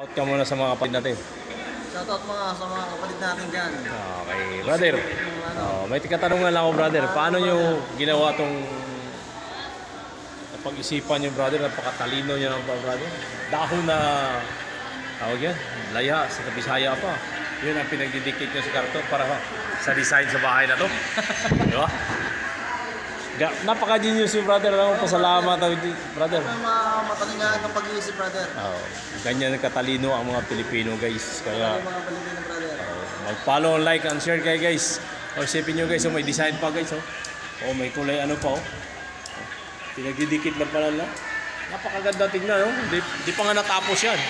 Out ka muna sa mga kapatid natin. Shoutout sa mga kapatid natin dyan. Okay, brother. May katanungan lang ako, brother. Paano nyo ginawa tong pag-isipan nyo, brother? Napakatalino nyo ng brother. Dahon na, tawag yan, laya, sa Bisaya pa. Yun ang pinagdidikit nyo sa karton para sa design sa bahay na to. Di ba? Napaka-genius yung brother. Alam mo, pasalamat, brother. May mga matalingaan ng pag-iisip, brother. Ganyan katalino ang mga Pilipino, guys. Kaya, Mga Pilipino, brother. mag-follow, like, and share kayo, guys. O, isipin nyo, guys, may design pa, guys. May kulay ano pa, pinagdidikit lang pala lang. Napakaganda tingnan, Di pa nga natapos yan.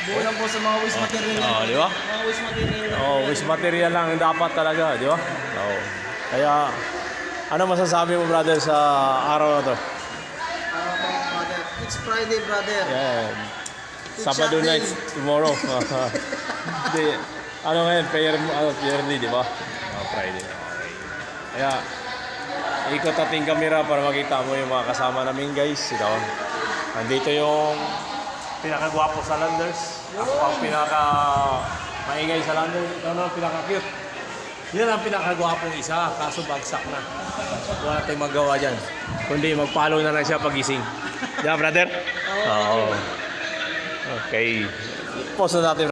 Buo lang po sa mga waste material. Di ba? Mga waste material. Waste material lang ang dapat talaga, di ba? Kaya, ano masasabi mo, brother, sa araw na to? Brother. It's Friday, brother. Yeah. Sabado night, tomorrow. Ano ngayon? Yearly, di ba? Friday. Okay. Kaya, ikot ating kamera para makita mo yung mga kasama namin, guys. Ito. Nandito yung pinakagwapo sa Landers. Ako ang pinaka-maingay sa Landers. Ano ang pinaka-cute? Yan ang pinakagwapong isa, kaso bagsak na. Wala tayong magawa dyan. Kundi mag-follow na lang siya pagising. Yeah, brother? Oo. Okay. Pause na natin.